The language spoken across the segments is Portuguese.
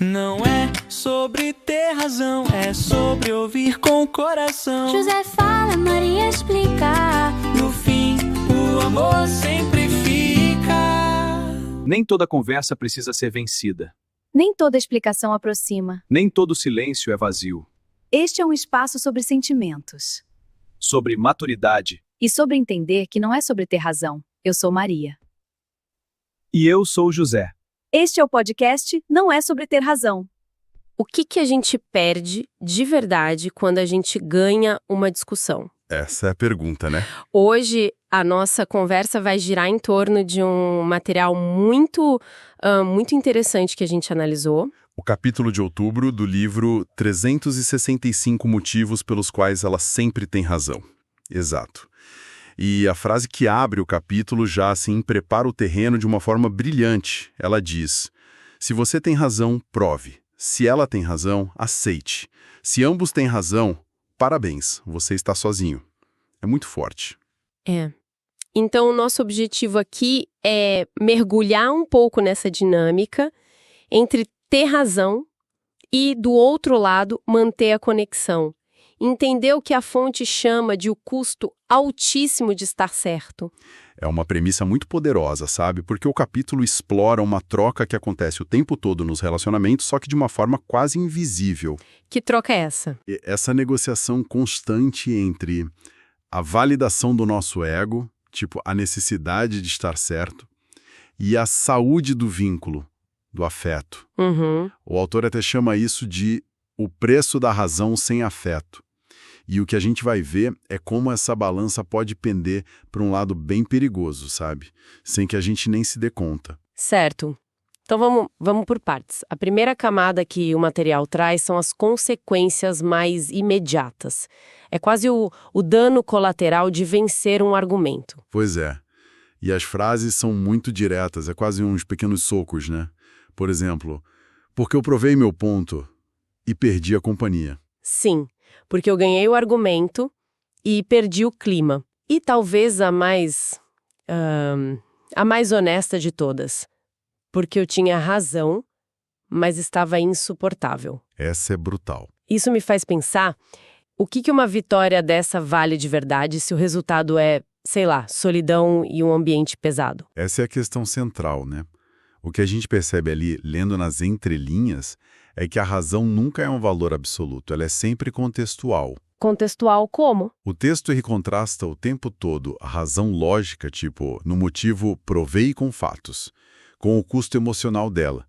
Não é sobre ter razão, é sobre ouvir com o coração. José fala, Maria explica. No fim, o amor sempre fica. Nem toda conversa precisa ser vencida. Nem toda explicação aproxima. Nem todo silêncio é vazio. Este é um espaço sobre sentimentos. Sobre maturidade. E sobre entender que não é sobre ter razão. Eu sou Maria. E eu sou José. Este é o podcast Não é sobre ter razão. O que a gente perde de verdade quando a gente ganha uma discussão? Essa é a pergunta, né? Hoje, a nossa conversa vai girar em torno de um material muito interessante que a gente analisou. O capítulo de outubro do livro 365 motivos pelos quais ela sempre tem razão. Exato. E a frase que abre o capítulo já assim prepara o terreno de uma forma brilhante. Ela diz: se você tem razão, prove. Se ela tem razão, aceite. Se ambos têm razão, parabéns, você está sozinho. É muito forte. Então, o nosso objetivo aqui é mergulhar um pouco nessa dinâmica entre ter razão e, do outro lado, manter a conexão. Entender o que a fonte chama de o custo altíssimo de estar certo. É uma premissa muito poderosa, sabe? Porque o capítulo explora uma troca que acontece o tempo todo nos relacionamentos, só que de uma forma quase invisível. Que troca é essa? Essa negociação constante entre a validação do nosso ego, tipo a necessidade de estar certo, e a saúde do vínculo, do afeto. O autor até chama isso de o preço da razão sem afeto. E o que a gente vai ver é como essa balança pode pender para um lado bem perigoso, sabe? Sem que a gente nem se dê conta. Certo. Então vamos por partes. A primeira camada que o material traz são as consequências mais imediatas. É quase o dano colateral de vencer um argumento. Pois é. E as frases são muito diretas, é quase uns pequenos socos, né? Por exemplo, porque eu provei meu ponto e perdi a companhia. Sim, porque eu ganhei o argumento e perdi o clima. E talvez a mais honesta de todas. Porque eu tinha razão, mas estava insuportável. Essa é brutal. Isso me faz pensar o que uma vitória dessa vale de verdade se o resultado é, sei lá, solidão e um ambiente pesado. Essa é a questão central, né? O que a gente percebe ali, lendo nas entrelinhas, é que a razão nunca é um valor absoluto, ela é sempre contextual. Contextual como? O texto contrasta o tempo todo a razão lógica, tipo, no motivo provei com fatos, com o custo emocional dela,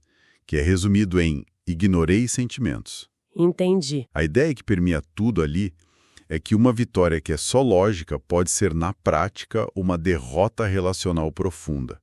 que é resumido em ignorei sentimentos. Entendi. A ideia que permeia tudo ali é que uma vitória que é só lógica pode ser, na prática, uma derrota relacional profunda.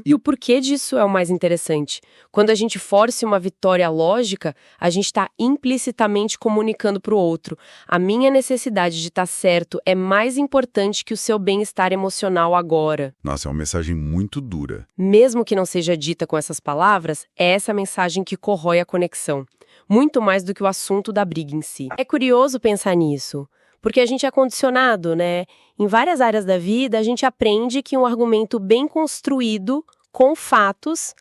E o porquê disso é o mais interessante. Quando a gente força uma vitória lógica, a gente está implicitamente comunicando para o outro: a minha necessidade de estar certo é mais importante que o seu bem-estar emocional agora. Nossa, é uma mensagem muito dura. Mesmo que não seja dita com essas palavras, é essa mensagem que corrói a conexão. Muito mais do que o assunto da briga em si. É curioso pensar nisso, porque a gente é condicionado, né? Em várias áreas da vida, a gente aprende que um argumento bem construído, com fatos,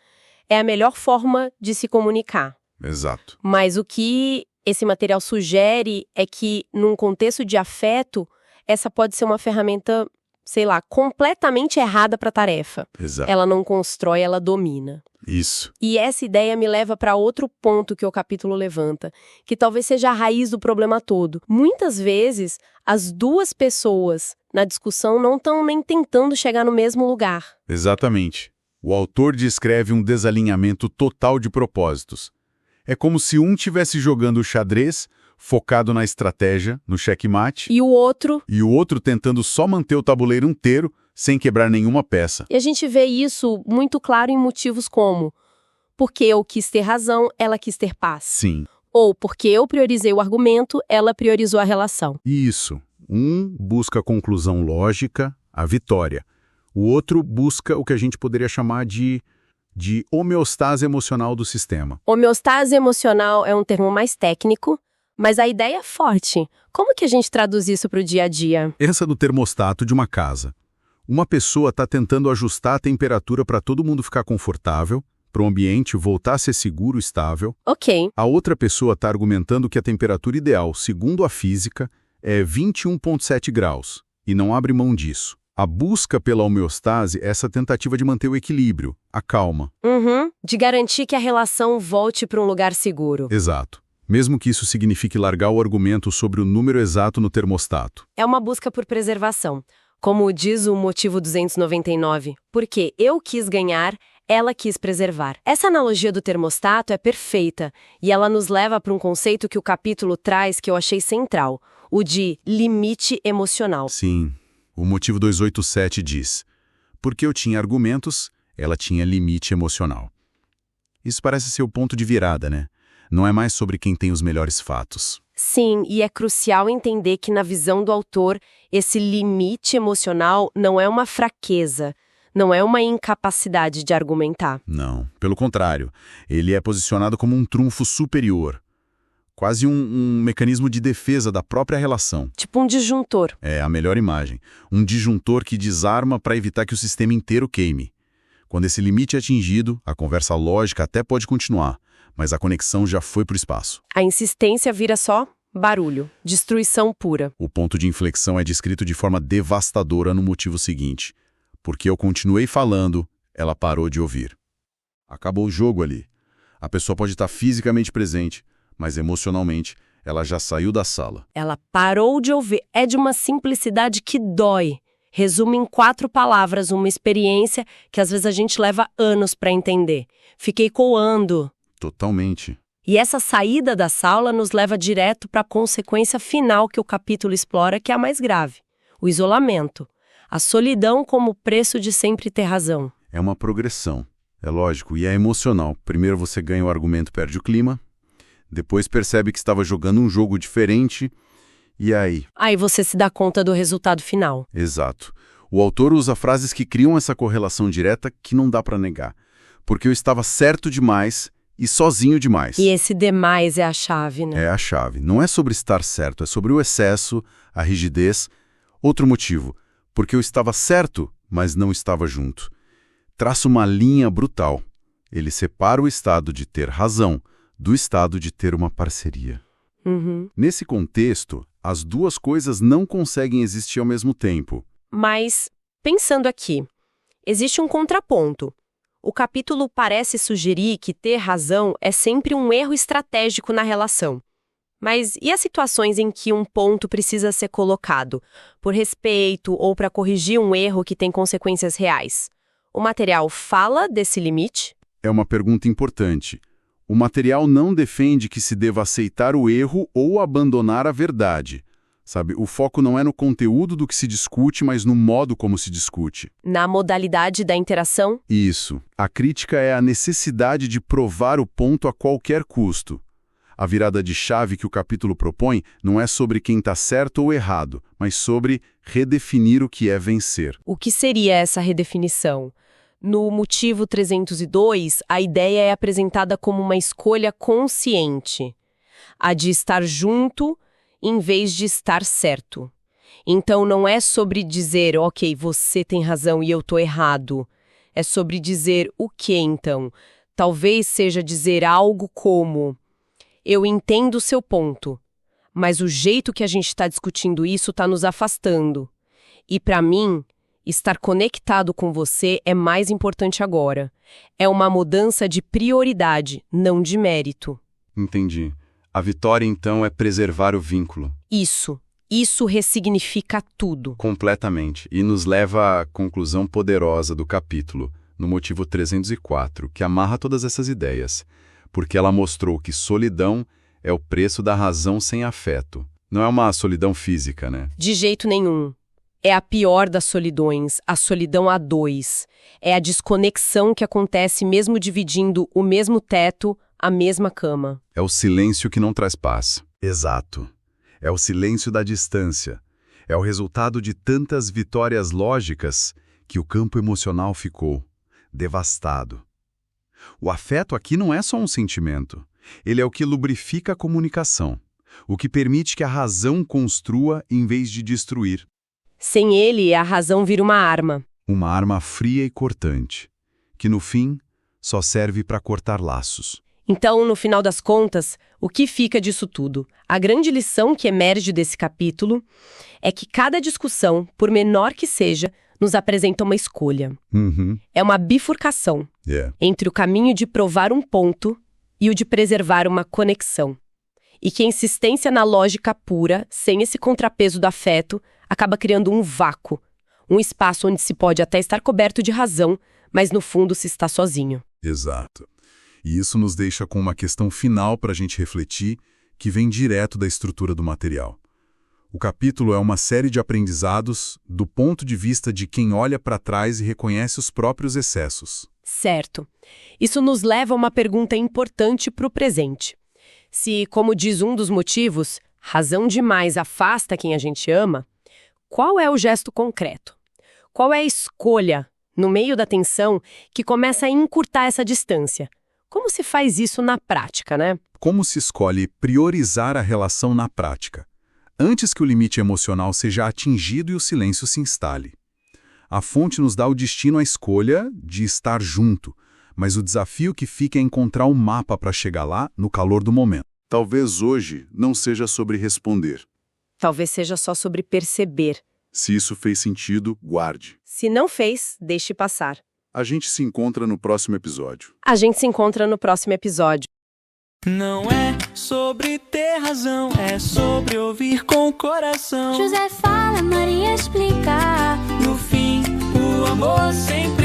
é a melhor forma de se comunicar. Exato. Mas o que esse material sugere é que, num contexto de afeto, essa pode ser uma ferramenta, sei lá, completamente errada para a tarefa. Exato. Ela não constrói, ela domina. Isso. E essa ideia me leva para outro ponto que o capítulo levanta, que talvez seja a raiz do problema todo. Muitas vezes, as duas pessoas na discussão não estão nem tentando chegar no mesmo lugar. Exatamente. O autor descreve um desalinhamento total de propósitos. É como se um estivesse jogando xadrez, focado na estratégia, no checkmate, E o outro tentando só manter o tabuleiro inteiro, sem quebrar nenhuma peça. E a gente vê isso muito claro em motivos como: porque eu quis ter razão, ela quis ter paz. Sim. Ou porque eu priorizei o argumento, ela priorizou a relação. Isso. Um busca a conclusão lógica, a vitória. O outro busca o que a gente poderia chamar de homeostase emocional do sistema. Homeostase emocional é um termo mais técnico, mas a ideia é forte. Como que a gente traduz isso para o dia a dia? Essa do termostato de uma casa. Uma pessoa está tentando ajustar a temperatura para todo mundo ficar confortável, para o ambiente voltar a ser seguro e estável. Ok. A outra pessoa está argumentando que a temperatura ideal, segundo a física, é 21,7 graus, e não abre mão disso. A busca pela homeostase é essa tentativa de manter o equilíbrio, a calma. De garantir que a relação volte para um lugar seguro. Exato. Mesmo que isso signifique largar o argumento sobre o número exato no termostato. É uma busca por preservação. Como diz o motivo 299, porque eu quis ganhar, ela quis preservar. Essa analogia do termostato é perfeita, e ela nos leva para um conceito que o capítulo traz que eu achei central, o de limite emocional. Sim. O motivo 287 diz: porque eu tinha argumentos, ela tinha limite emocional. Isso parece ser o ponto de virada, né? Não é mais sobre quem tem os melhores fatos. Sim, e é crucial entender que na visão do autor, esse limite emocional não é uma fraqueza, não é uma incapacidade de argumentar. Não, pelo contrário. Ele é posicionado como um trunfo superior. Quase um mecanismo de defesa da própria relação. Tipo um disjuntor. É a melhor imagem. Um disjuntor que desarma para evitar que o sistema inteiro queime. Quando esse limite é atingido, a conversa lógica até pode continuar, mas a conexão já foi para o espaço. A insistência vira só barulho, destruição pura. O ponto de inflexão é descrito de forma devastadora no motivo seguinte. Porque eu continuei falando, ela parou de ouvir. Acabou o jogo ali. A pessoa pode estar fisicamente presente, mas emocionalmente ela já saiu da sala. Ela parou de ouvir. É de uma simplicidade que dói. Resume em 4 palavras uma experiência que às vezes a gente leva anos para entender. Fiquei coando. Totalmente. E essa saída da sala nos leva direto para a consequência final que o capítulo explora, que é a mais grave. O isolamento. A solidão como preço de sempre ter razão. É uma progressão. É lógico, e é emocional. Primeiro você ganha o argumento, perde o clima. Depois percebe que estava jogando um jogo diferente. E aí? Aí você se dá conta do resultado final. Exato. O autor usa frases que criam essa correlação direta que não dá para negar. Porque eu estava certo demais e sozinho demais. E esse demais é a chave, né? É a chave. Não é sobre estar certo, é sobre o excesso, a rigidez. Outro motivo. Porque eu estava certo, mas não estava junto. Traça uma linha brutal. Ele separa o estado de ter razão do estado de ter uma parceria. Nesse contexto, as duas coisas não conseguem existir ao mesmo tempo. Mas, pensando aqui, existe um contraponto. O capítulo parece sugerir que ter razão é sempre um erro estratégico na relação. Mas e as situações em que um ponto precisa ser colocado, por respeito ou para corrigir um erro que tem consequências reais? O material fala desse limite? É uma pergunta importante. O material não defende que se deva aceitar o erro ou abandonar a verdade. Sabe, o foco não é no conteúdo do que se discute, mas no modo como se discute. Na modalidade da interação? Isso. A crítica é a necessidade de provar o ponto a qualquer custo. A virada de chave que o capítulo propõe não é sobre quem está certo ou errado, mas sobre redefinir o que é vencer. O que seria essa redefinição? No motivo 302, a ideia é apresentada como uma escolha consciente. A de estar junto em vez de estar certo. Então não é sobre dizer, ok, você tem razão e eu tô errado. É sobre dizer o que então? Talvez seja dizer algo como: eu entendo o seu ponto, mas o jeito que a gente está discutindo isso está nos afastando. E para mim, estar conectado com você é mais importante agora. É uma mudança de prioridade, não de mérito. Entendi. A vitória, então, é preservar o vínculo. Isso ressignifica tudo. Completamente. E nos leva à conclusão poderosa do capítulo, no motivo 304, que amarra todas essas ideias. Porque ela mostrou que solidão é o preço da razão sem afeto. Não é uma solidão física, né? De jeito nenhum. É a pior das solidões, a solidão a dois. É a desconexão que acontece mesmo dividindo o mesmo teto, a mesma cama. É o silêncio que não traz paz. Exato. É o silêncio da distância. É o resultado de tantas vitórias lógicas que o campo emocional ficou devastado. O afeto aqui não é só um sentimento. Ele é o que lubrifica a comunicação, o que permite que a razão construa em vez de destruir. Sem ele, a razão vira uma arma. Uma arma fria e cortante, que no fim só serve para cortar laços. Então, no final das contas, o que fica disso tudo? A grande lição que emerge desse capítulo é que cada discussão, por menor que seja, nos apresenta uma escolha. É uma bifurcação entre o caminho de provar um ponto e o de preservar uma conexão. E que a insistência na lógica pura, sem esse contrapeso do afeto, acaba criando um vácuo, um espaço onde se pode até estar coberto de razão, mas no fundo se está sozinho. Exato. E isso nos deixa com uma questão final para a gente refletir, que vem direto da estrutura do material. O capítulo é uma série de aprendizados do ponto de vista de quem olha para trás e reconhece os próprios excessos. Certo. Isso nos leva a uma pergunta importante para o presente. Se, como diz um dos motivos, razão demais afasta quem a gente ama, qual é o gesto concreto? Qual é a escolha, no meio da tensão, que começa a encurtar essa distância? Como se faz isso na prática, né? Como se escolhe priorizar a relação na prática, antes que o limite emocional seja atingido e o silêncio se instale? A fonte nos dá o destino à escolha de estar junto, mas o desafio que fica é encontrar um mapa para chegar lá no calor do momento. Talvez hoje não seja sobre responder. Talvez seja só sobre perceber. Se isso fez sentido, guarde. Se não fez, deixe passar. A gente se encontra no próximo episódio. A gente se encontra no próximo episódio. Não é sobre ter razão, é sobre ouvir com o coração. José fala, Maria explica. No fim, o amor sempre